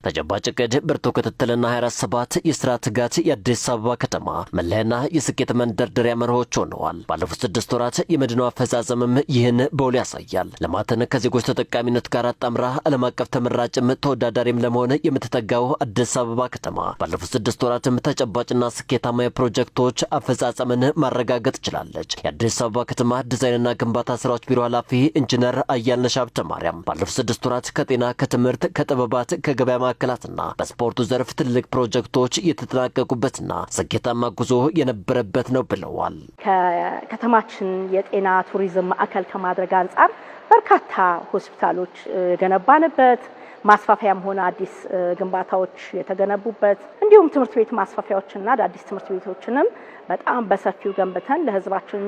ተጨባጭ ዕቅድ ብርቱ ክትትልና 24/7 የሥራ ትጋት የአዲስ አበባ ከተማ መለያና የስኬት መንደርደሪያ መርሆች ሆነዋል። ባለፉት 6 ወራት የመዲናዋ አፈጻጸምም ይህን በውል ያሳያል። ልማትን ከዜጎች ተጠቃሚነት ጋር አጣምራ ዓለም አቀፍ ተመራጭም ተወዳዳሪም ለመሆን የምትተጋው አዲስ አበባ ከተማ ባለፉት 6 ወራትም ተጨባጭና ስኬታማ የፕሮጀክቶች አፈጻጸምን ማረጋገጥ ችላለች። የአዲስ አበባ ከተማ ዲዛይንና ግንባታ ስራዎች ቢሮ ኃላፊ ኢንጂነር አያልነሽ ሀብተማርያም ባለፉት 6 ወራት ከጤና፣ ከትምህርት፣ ከጥበባት፣ ከገበያ ማዕከላትና በስፖርቱ ዘርፍ ትልቅ ፕሮጀክቶች የተጠናቀቁበትና ስኬታማ ጉዞ የነበረበት ነው ብለዋል። ከከተማችን የጤና ቱሪዝም ማዕከል ከማድረግ አንጻር በርካታ ሆስፒታሎች ገነባንበት፣ ማስፋፊያም ሆነ አዲስ ግንባታዎች የተገነቡበት እንዲሁም ትምህርት ቤት ማስፋፊያዎችና አዲስ ትምህርት ቤቶችንም በጣም በሰፊው ገንብተን ለሕዝባችን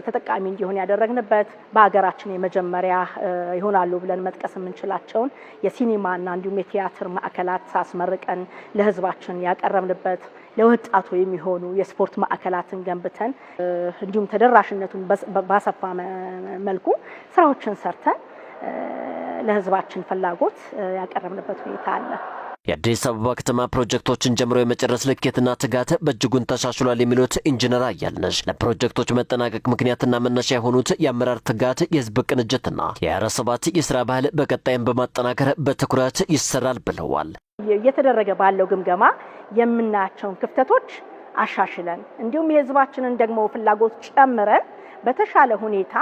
ተጠቃሚ እንዲሆን ያደረግንበት በአገራችን የመጀመሪያ ይሆናሉ ብለን መጥቀስ የምንችላቸውን የሲኒማና እንዲሁም የቲያትር ማዕከላት አስመርቀን ለሕዝባችን ያቀረብንበት ለወጣቱ የሚሆኑ የስፖርት ማዕከላትን ገንብተን እንዲሁም ተደራሽነቱን ባሰፋ መልኩ ስራዎችን ሰርተን ለሕዝባችን ፍላጎት ያቀረብንበት ሁኔታ አለ። የአዲስ አበባ ከተማ ፕሮጀክቶችን ጀምሮ የመጨረስ ልኬትና ትጋት በእጅጉን ተሻሽሏል የሚሉት ኢንጂነር አያልነሽ ለፕሮጀክቶች መጠናቀቅ ምክንያትና መነሻ የሆኑት የአመራር ትጋት፣ የህዝብ ቅንጅትና የ24/7 የስራ ባህል በቀጣይም በማጠናከር በትኩረት ይሰራል ብለዋል። እየተደረገ ባለው ግምገማ የምናያቸውን ክፍተቶች አሻሽለን እንዲሁም የህዝባችንን ደግሞ ፍላጎት ጨምረን በተሻለ ሁኔታ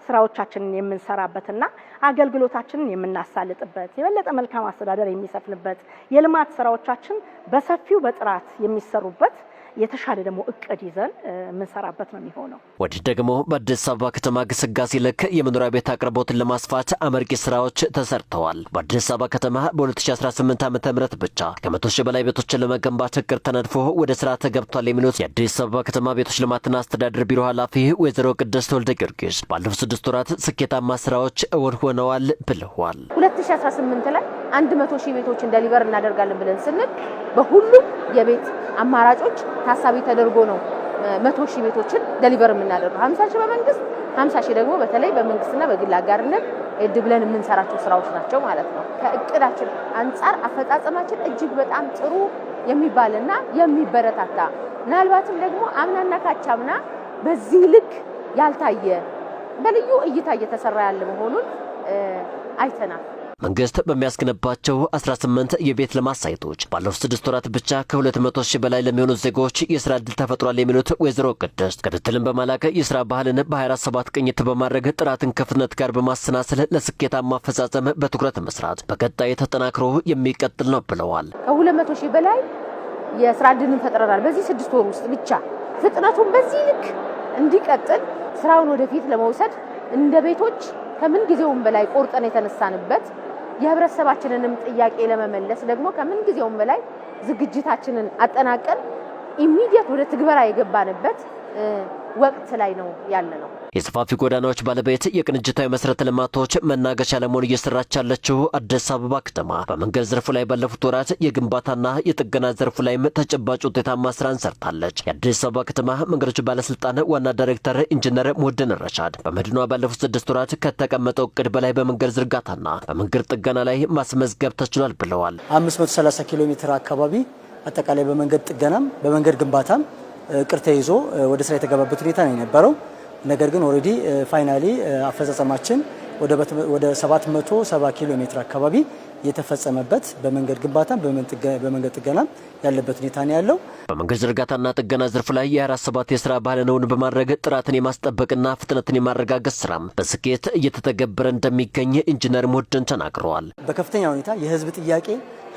ስራዎቻችንን የምንሰራበትና አገልግሎታችንን የምናሳልጥበት የበለጠ መልካም አስተዳደር የሚሰፍንበት የልማት ስራዎቻችን በሰፊው በጥራት የሚሰሩበት የተሻለ ደግሞ እቅድ ይዘን የምንሰራበት ነው የሚሆነው። ወዲህ ደግሞ በአዲስ አበባ ከተማ ግስጋሴ ልክ የመኖሪያ ቤት አቅርቦትን ለማስፋት አመርቂ ስራዎች ተሰርተዋል። በአዲስ አበባ ከተማ በ2018 ዓ.ም ብቻ ከ100 ሺህ በላይ ቤቶችን ለመገንባት እቅድ ተነድፎ ወደ ስራ ተገብቷል የሚሉት የአዲስ አበባ ከተማ ቤቶች ልማትና አስተዳደር ቢሮ ኃላፊ ወይዘሮ ቅድስት ወልደ ጊዮርጊስ ባለፉት 6 ወራት ስኬታማ ስራዎች እውን ሆነዋል ብለዋል። 2018 ላይ 100 ሺህ ቤቶችን ዴሊቨር እናደርጋለን ብለን ስንል በሁሉም የቤት አማራጮች ታሳቢ ተደርጎ ነው 100 ሺህ ቤቶችን ዴሊቨር የምናደርገው። 50 ሺህ በመንግስት 50 ሺህ ደግሞ በተለይ በመንግስትና በግል አጋርነት ብለን የምንሰራቸው ስራዎች ናቸው ማለት ነው። ከእቅዳችን አንጻር አፈጻጸማችን እጅግ በጣም ጥሩ የሚባልና የሚበረታታ ምናልባትም ደግሞ አምናና ካቻምና በዚህ ልክ ያልታየ በልዩ እይታ እየተሰራ ያለ መሆኑን አይተናል። መንግስት በሚያስገነባቸው 18 የቤት ልማት ሳይቶች ባለፉት 6 ወራት ብቻ ከ200 ሺህ በላይ ለሚሆኑ ዜጎች የስራ ዕድል ተፈጥሯል የሚሉት ወይዘሮ ቅድስት ክትትልን በማላቅ የስራ ባህልን በ24/7 ቅኝት በማድረግ ጥራትን ከፍጥነት ጋር በማሰናሰል ለስኬታማ አፈጻጸም በትኩረት መስራት በቀጣይ ተጠናክሮ የሚቀጥል ነው ብለዋል። ከ200 ሺህ በላይ የስራ ዕድልን ፈጥረናል በዚህ 6 ወር ውስጥ ብቻ። ፍጥነቱን በዚህ ልክ እንዲቀጥል ስራውን ወደፊት ለመውሰድ እንደ ቤቶች ከምን ጊዜውም በላይ ቆርጠን የተነሳንበት የህብረተሰባችንንም ጥያቄ ለመመለስ ደግሞ ከምን ጊዜውም በላይ ዝግጅታችንን አጠናቀን ኢሚዲየት ወደ ትግበራ የገባንበት ወቅት ላይ ነው ያለነው። የሰፋፊ ጎዳናዎች ባለቤት የቅንጅታዊ መሰረተ ልማቶች መናገሻ ለመሆን እየሰራች ያለችው አዲስ አበባ ከተማ በመንገድ ዘርፉ ላይ ባለፉት ወራት የግንባታና የጥገና ዘርፉ ላይም ተጨባጭ ውጤታማ ስራን ሰርታለች። የአዲስ አበባ ከተማ መንገዶች ባለስልጣን ዋና ዳይሬክተር ኢንጂነር ሙህድን ረሻድ በመዲናዋ ባለፉት 6 ወራት ከተቀመጠው እቅድ በላይ በመንገድ ዝርጋታና በመንገድ ጥገና ላይ ማስመዝገብ ተችሏል ብለዋል። 530 ኪሎ ሜትር አካባቢ አጠቃላይ በመንገድ ጥገናም በመንገድ ግንባታም እቅድ ተይዞ ወደ ስራ የተገባበት ሁኔታ ነው የነበረው። ነገር ግን ኦሬዲ ፋይናሊ አፈጻጸማችን ወደ 770 ኪሎ ሜትር አካባቢ የተፈጸመበት በመንገድ ግንባታ በመንገድ ጥገና ያለበት ሁኔታ ነው ያለው። በመንገድ ዝርጋታና ጥገና ዘርፍ ላይ የ24/7 የስራ ባህልን በማድረግ ጥራትን የማስጠበቅና ፍጥነትን የማረጋገጥ ስራም በስኬት እየተተገበረ እንደሚገኝ ኢንጂነር ሙህድን ተናግረዋል። በከፍተኛ ሁኔታ የህዝብ ጥያቄ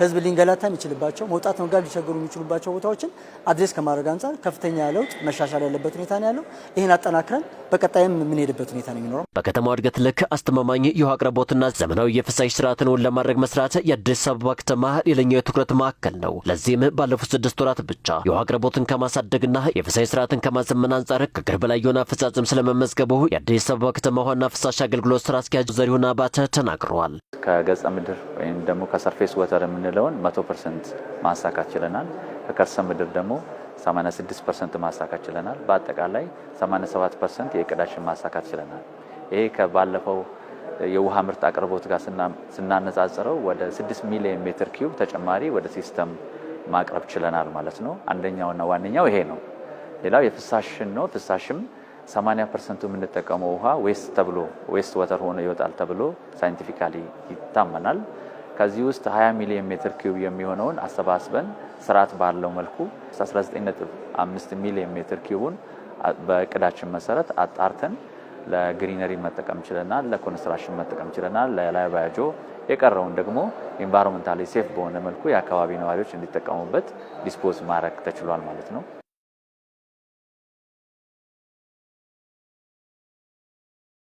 ህዝብ ሊንገላታ የሚችልባቸው መውጣት መግባት ሊቸገሩ የሚችሉባቸው ቦታዎችን አድሬስ ከማድረግ አንጻር ከፍተኛ ለውጥ መሻሻል ያለበት ሁኔታ ነው ያለው። ይህን አጠናክረን በቀጣይም የምንሄድበት ሁኔታ ነው የሚኖረው። በከተማው እድገት ልክ አስተማማኝ የውሃ አቅርቦትና ዘመናዊ የፍሳሽ ስርዓትን ለማድረግ መስራት የአዲስ አበባ ከተማ ሌላኛው የትኩረት ማዕከል ነው። ለዚህም ባለፉት 6 ወራት ብቻ የውሃ አቅርቦትን ከማሳደግና የፍሳሽ ስርዓትን ከማዘመን አንጻር ከቅርብ በላይ የሆነ አፈጻጸም ስለመመዝገቡ የአዲስ አበባ ከተማ ዋና ፍሳሽ አገልግሎት ስራ አስኪያጅ ዘሪሁን አባተ ተናግረዋል። ከገጸ ምድር ወይም ደግሞ ከሰርፌስ ወተር የምንለውን 100% ማሳካት ችለናል። ከከርሰ ምድር ደግሞ 86% ማሳካት ችለናል። በአጠቃላይ 87% የእቅዳችን ማሳካት ችለናል። ይሄ ከባለፈው የውሃ ምርት አቅርቦት ጋር ስናነጻጽረው ወደ 6 ሚሊዮን ሜትር ኪዩብ ተጨማሪ ወደ ሲስተም ማቅረብ ችለናል ማለት ነው። አንደኛውና ዋነኛው ይሄ ነው። ሌላው የፍሳሽን ነው። ፍሳሽም 80% የምንጠቀመው ውሃ ዌስት ወተር ሆኖ ይወጣል ተብሎ ሳይንቲፊካሊ ይታመናል። ከዚህ ውስጥ 20 ሚሊዮን ሜትር ኪዩብ የሚሆነውን አሰባስበን ስርዓት ባለው መልኩ 19.5 ሚሊዮን ሜትር ኪዩብን በእቅዳችን መሰረት አጣርተን ለግሪነሪ መጠቀም ችለናል፣ ለኮንስትራክሽን መጠቀም ችለናል፣ ለላይባጆ የቀረውን ደግሞ ኢንቫይሮንመንታሊ ሴፍ በሆነ መልኩ የአካባቢ ነዋሪዎች እንዲጠቀሙበት ዲስፖዝ ማድረግ ተችሏል ማለት ነው።